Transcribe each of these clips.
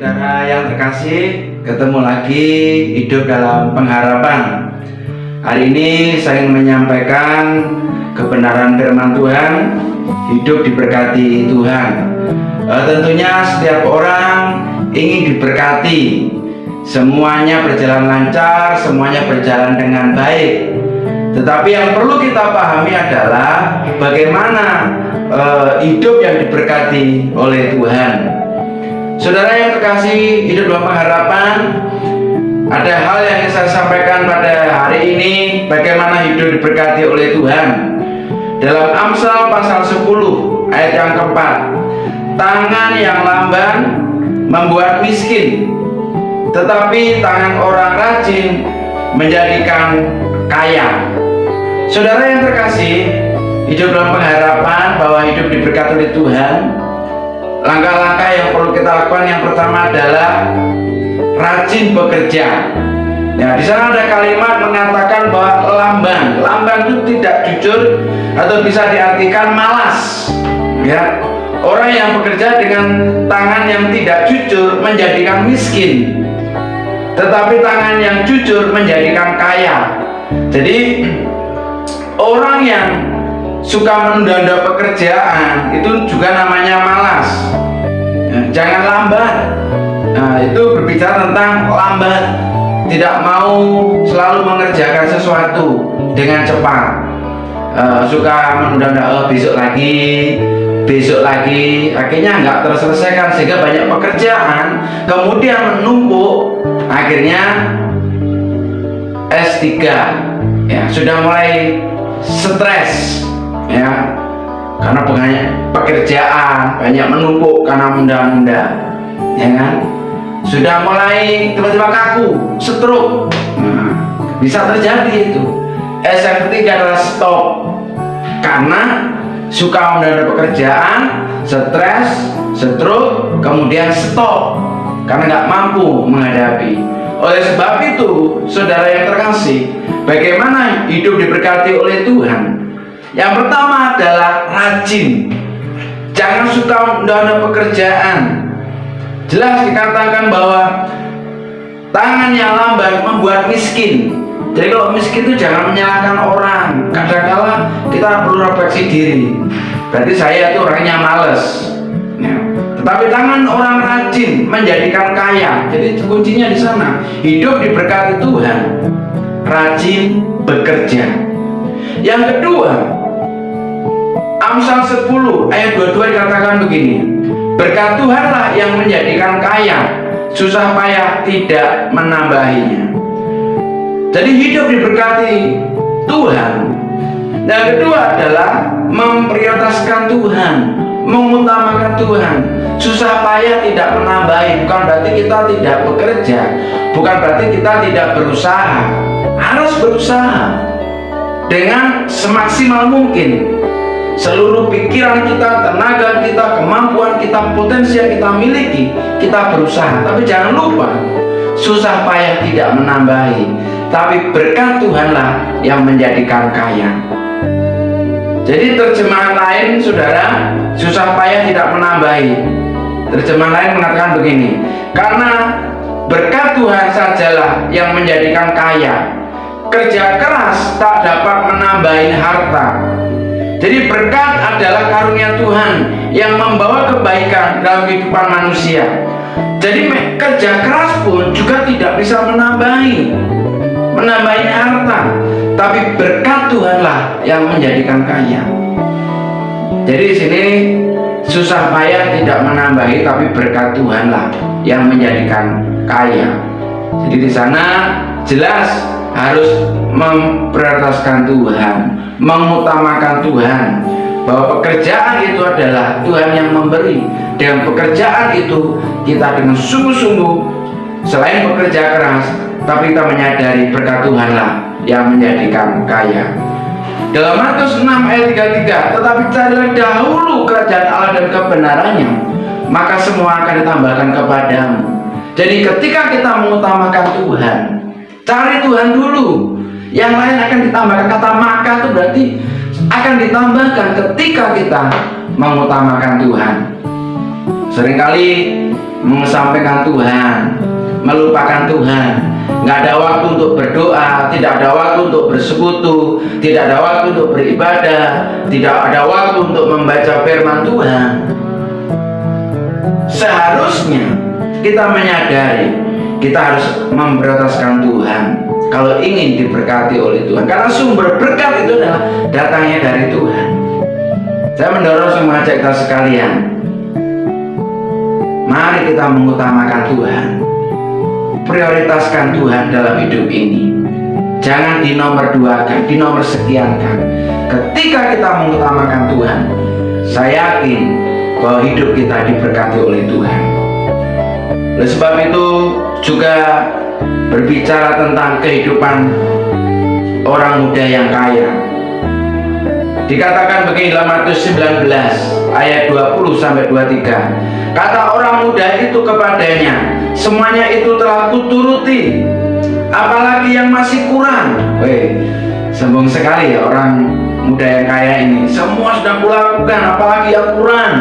Saudara yang terkasih, ketemu lagi hidup dalam pengharapan. Hari ini saya ingin menyampaikan kebenaran firman Tuhan, hidup diberkati Tuhan. Tentunya setiap orang ingin diberkati, semuanya berjalan lancar, semuanya berjalan dengan baik. Tetapi yang perlu kita pahami adalah bagaimana hidup yang diberkati oleh Tuhan. Saudara yang terkasih, hidup dalam pengharapan, ada hal yang ingin saya sampaikan pada hari ini, bagaimana hidup diberkati oleh Tuhan. Dalam Amsal pasal 10 ayat yang keempat, tangan yang lamban membuat miskin, tetapi tangan orang rajin menjadikan kaya. Saudara yang terkasih, hidup dalam pengharapan bahwa hidup diberkati oleh Tuhan. Langkah-langkah yang perlu kita lakukan, yang pertama adalah rajin bekerja. Ya, di sana ada kalimat mengatakan bahwa lamban itu tidak jujur atau bisa diartikan malas. Ya, orang yang bekerja dengan tangan yang tidak jujur menjadikan miskin, tetapi tangan yang jujur menjadikan kaya. Jadi orang yang suka menunda pekerjaan itu juga namanya malas. Jangan lambat. Nah, itu berbicara tentang lambat, tidak mau selalu mengerjakan sesuatu dengan cepat. Suka menunda-nunda, besok lagi, akhirnya nggak terselesaikan sehingga banyak pekerjaan kemudian menumpuk, akhirnya S3 ya sudah mulai stres ya, karena banyak pekerjaan, banyak menumpuk karena menunda-nunda, ya kan? Sudah mulai tiba-tiba kaku, stroke. Nah, bisa terjadi itu. S3 adalah stop karena suka menunda pekerjaan, stres, stroke, kemudian stop karena nggak mampu menghadapi. Oleh sebab itu, saudara yang terkasih, bagaimana hidup diberkati oleh Tuhan? Yang pertama adalah rajin. Jangan suka menunda pekerjaan. Jelas dikatakan bahwa tangan yang lamban membuat miskin. Jadi kalau miskin itu jangan menyalahkan orang. Kadang-kala kita perlu refleksi diri. Berarti saya itu orangnya males. Ya. Tetapi tangan orang rajin menjadikan kaya. Jadi kuncinya di sana. Hidup diberkati Tuhan. Rajin bekerja. Yang kedua, Amsal 10 ayat 22 dikatakan begini, berkat Tuhanlah yang menjadikan kaya, susah payah tidak menambahinya. Jadi hidup diberkati Tuhan. Yang kedua adalah memprioritaskan Tuhan, mengutamakan Tuhan. Susah payah tidak menambahi, bukan berarti kita tidak bekerja, bukan berarti kita tidak berusaha. Harus berusaha dengan semaksimal mungkin. Seluruh pikiran kita, tenaga kita, kemampuan kita, potensi yang kita miliki, kita berusaha. Tapi jangan lupa, susah payah tidak menambahi, tapi berkat Tuhanlah yang menjadikan kaya. Jadi terjemahan lain, saudara, susah payah tidak menambahi. Terjemahan lain mengatakan begini, karena berkat Tuhan sajalah yang menjadikan kaya. Kerja keras tak dapat menambahi harta. Jadi berkat adalah karunia Tuhan yang membawa kebaikan dalam kehidupan manusia. Jadi kerja keras pun juga tidak bisa menambahi harta, tapi berkat Tuhanlah yang menjadikan kaya. Jadi di sini susah payah tidak menambahi, tapi berkat Tuhanlah yang menjadikan kaya. Jadi di sana jelas harus memprioritaskan Tuhan, mengutamakan Tuhan, bahwa pekerjaan itu adalah Tuhan yang memberi. Dengan pekerjaan itu kita dengan sungguh-sungguh, selain bekerja keras, tapi kita menyadari berkat Tuhanlah yang menjadikan kaya. Dalam Markus 6 ayat 33, tetapi carilah dahulu kerajaan Allah dan kebenarannya, maka semua akan ditambahkan kepadamu. Jadi ketika kita mengutamakan Tuhan, cari Tuhan dulu, yang lain akan ditambahkan. Kata maka itu berarti akan ditambahkan ketika kita mengutamakan Tuhan. seringkali mengesampingkan Tuhan, melupakan Tuhan, nggak ada waktu untuk berdoa, tidak ada waktu untuk bersekutu, tidak ada waktu untuk beribadah, tidak ada waktu untuk membaca firman Tuhan. Seharusnya kita menyadari kita harus memprioritaskan Tuhan kalau ingin diberkati oleh Tuhan, karena sumber berkat itu adalah datangnya dari Tuhan. Saya mendorong mengajak kita sekalian, mari kita mengutamakan Tuhan, prioritaskan Tuhan dalam hidup ini. Jangan dinomorduakan, dinomorsekiankan. Ketika kita mengutamakan Tuhan, saya yakin bahwa hidup kita diberkati oleh Tuhan. Oleh sebab itu juga berbicara tentang kehidupan orang muda yang kaya. Dikatakan begini dalam Matius 19 ayat 20-23. Kata orang muda itu kepadanya, semuanya itu telah kuturuti, apalagi yang masih kurang. Sombong sekali ya orang muda yang kaya ini. Semua sudah kulakukan, apalagi yang kurang.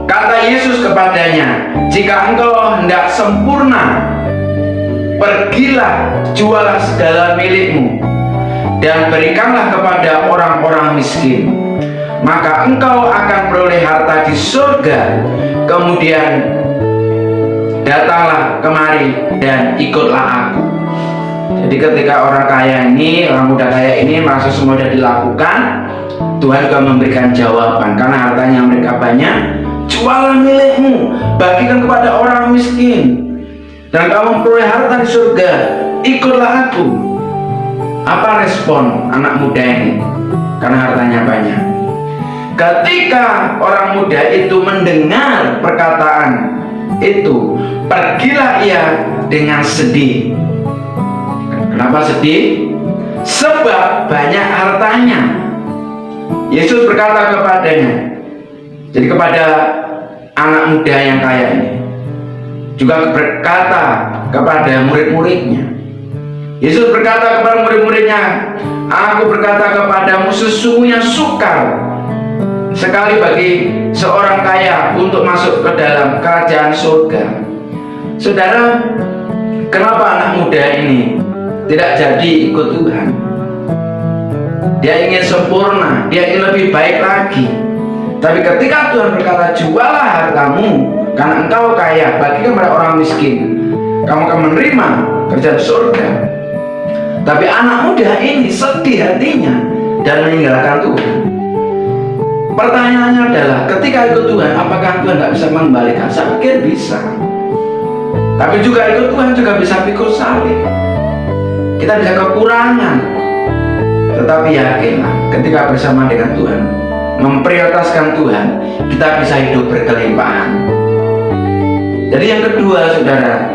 Kata Yesus kepadanya, jika engkau hendak sempurna, pergilah, jualah segala milikmu, dan berikanlah kepada orang-orang miskin, maka engkau akan beroleh harta di surga. Kemudian datanglah kemari dan ikutlah aku. Jadi ketika orang kaya ini, orang muda kaya ini merasa semua sudah dilakukan, Tuhan juga memberikan jawaban. Karena hartanya mereka banyak, jualah milikmu, bagikan kepada orang miskin, dan kamu memperoleh harta di surga. Ikutlah aku. Apa respon anak muda ini? Karena hartanya banyak. Ketika orang muda itu mendengar perkataan itu, pergilah ia dengan sedih. Kenapa sedih? Sebab banyak hartanya. Yesus berkata kepadanya, jadi kepada anak muda yang kaya ini, juga berkata kepada murid-muridnya. Yesus berkata kepada murid-muridnya, aku berkata kepadamu, sesungguhnya sukar sekali bagi seorang kaya untuk masuk ke dalam kerajaan surga. Saudara, kenapa anak muda ini tidak jadi ikut Tuhan? Dia ingin sempurna, dia ingin lebih baik lagi. Tapi ketika Tuhan berkata, jualah hartamu karena engkau kaya, bagikan kepada orang miskin, kamu akan menerima kerajaan surga. Tapi anak muda ini sedih hatinya dan meninggalkan Tuhan. Pertanyaannya adalah, ketika ikut Tuhan, apakah Tuhan tidak bisa mengembalikan? Saya pikir bisa. Tapi juga ikut Tuhan juga bisa pikul salib. Kita bisa kekurangan. Tetapi yakinlah, ketika bersama dengan Tuhan, memprioritaskan Tuhan, kita bisa hidup berkelimpahan. Jadi yang kedua, saudara,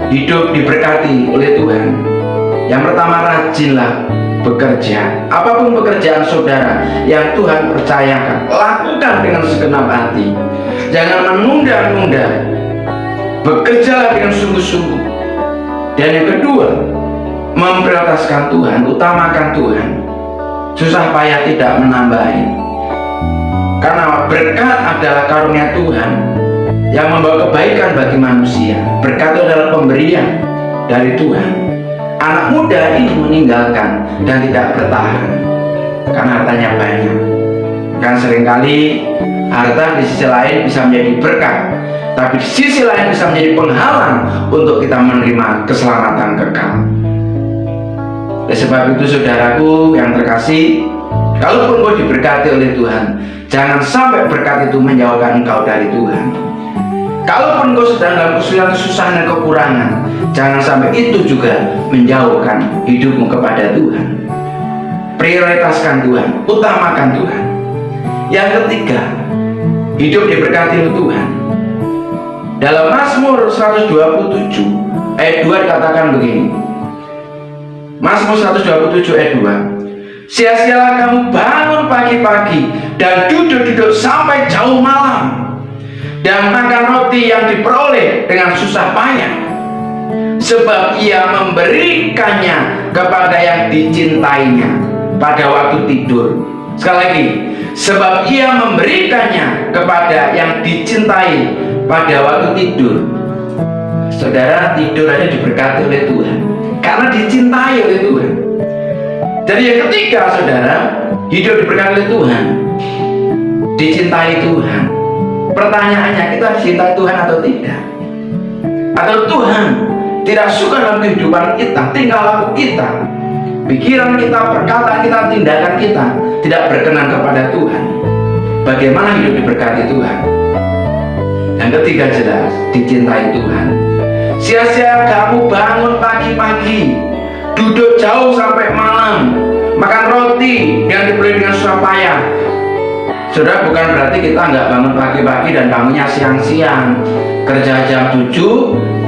hidup diberkati oleh Tuhan. Yang pertama, rajinlah bekerja. Apapun pekerjaan saudara yang Tuhan percayakan, lakukan dengan segenap hati. Jangan menunda-nunda. Bekerjalah dengan sungguh-sungguh. Dan yang kedua, memprioritaskan Tuhan, utamakan Tuhan. Susah payah tidak menambahi. Karena berkat adalah karunia Tuhan yang membawa kebaikan bagi manusia. Berkat itu adalah pemberian dari Tuhan. Anak muda ini meninggalkan dan tidak bertahan karena hartanya banyak. Kan seringkali harta di sisi lain bisa menjadi berkat, tapi di sisi lain bisa menjadi penghalang untuk kita menerima keselamatan kekal. Oleh sebab itu, saudaraku yang terkasih, kalaupun kau diberkati oleh Tuhan, jangan sampai berkat itu menjauhkan engkau dari Tuhan. Kalaupun kau sedang dalam kesusahan dan kekurangan, jangan sampai itu juga menjauhkan hidupmu kepada Tuhan. Prioritaskan Tuhan, utamakan Tuhan. Yang ketiga, hidup diberkati oleh Tuhan. Dalam Mazmur 127 ayat 2 dikatakan begini. Mazmur 127 ayat 2. Sia-sialah kamu bangun pagi-pagi dan duduk-duduk sampai jauh malam, dan makan roti yang diperoleh dengan susah payah, sebab ia memberikannya kepada yang dicintainya pada waktu tidur. Sekali lagi, sebab ia memberikannya kepada yang dicintai pada waktu tidur. Saudara, tidur aja diberkati oleh Tuhan karena dicintai oleh Tuhan. Jadi yang ketiga, saudara, hidup diberkati oleh Tuhan, dicintai Tuhan. Pertanyaannya, kita dicintai Tuhan atau tidak? Atau Tuhan tidak suka dalam kehidupan kita, tingkah laku kita, pikiran kita, perkataan kita, tindakan kita tidak berkenan kepada Tuhan? Bagaimana hidup diberkati Tuhan? Yang ketiga, jelas dicintai Tuhan. Sia-sia kamu bangun pagi-pagi, duduk jauh sampai malam, makan roti yang dibeli dengan susah payah. Saudara, bukan berarti kita nggak bangun pagi-pagi dan bangunnya siang-siang, kerja jam 7,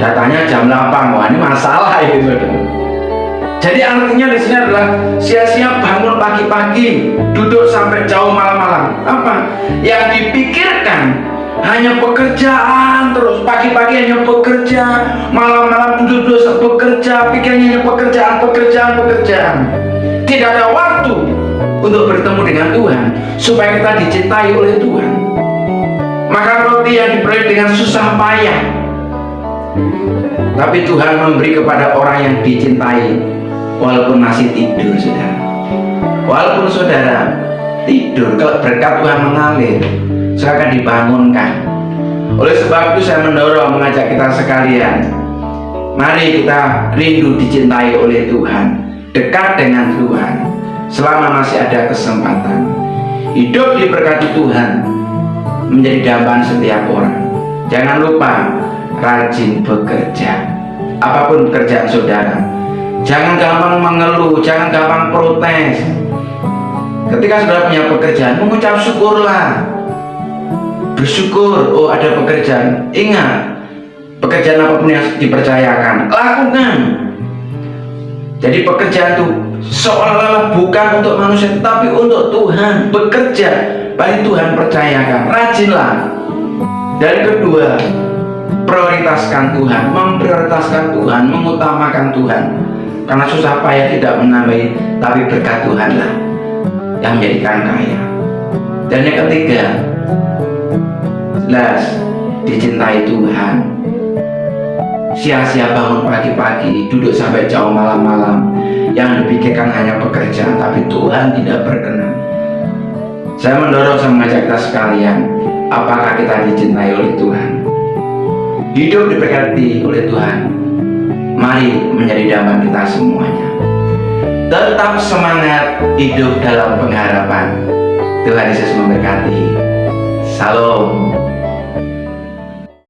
datanya jam 8. Wah, ini masalah itu, saudara. Jadi artinya di sini adalah sia-sia bangun pagi-pagi, duduk sampai jauh malam-malam. Apa? Yang dipikirkan hanya pekerjaan terus, pagi-pagi hanya bekerja, malam-malam duduk bekerja, pikirnya hanya pekerjaan. Tidak ada waktu untuk bertemu dengan Tuhan, supaya kita dicintai oleh Tuhan. Makan roti yang diberi dengan susah payah, tapi Tuhan memberi kepada orang yang dicintai walaupun masih tidur, saudara. Walaupun saudara tidur, kalau berkat Tuhan mengalir, saya akan dibangunkan. Oleh sebab itu saya mengajak kita sekalian, mari kita rindu dicintai oleh Tuhan, dekat dengan Tuhan selama masih ada kesempatan. Hidup diberkati Tuhan menjadi dambaan setiap orang. Jangan lupa rajin bekerja, apapun pekerjaan saudara. Jangan gampang mengeluh, jangan gampang protes. Ketika saudara punya pekerjaan, mengucap syukurlah. Bersyukur, oh ada pekerjaan. Ingat, pekerjaan apapun yang dipercayakan, lakukan. Jadi pekerjaan itu seolah-olah bukan untuk manusia, tapi untuk Tuhan. Bekerja, bagi Tuhan percayakan, rajinlah. Dan kedua, prioritaskan Tuhan, memprioritaskan Tuhan, mengutamakan Tuhan. Karena susah payah tidak menambahi, tapi berkat Tuhanlah yang menjadikan kaya. Dan yang ketiga, jelas dicintai Tuhan. Sia-sia bangun pagi-pagi, duduk sampai jauh malam-malam, yang dipikirkan hanya pekerjaan, tapi Tuhan tidak berkenan. Saya mengajak kita sekalian, apakah kita dicintai oleh Tuhan? Hidup diberkati oleh Tuhan. Mari menjadi dambaan kita semuanya. Tetap semangat hidup dalam pengharapan. Tuhan Yesus memberkati. Salam.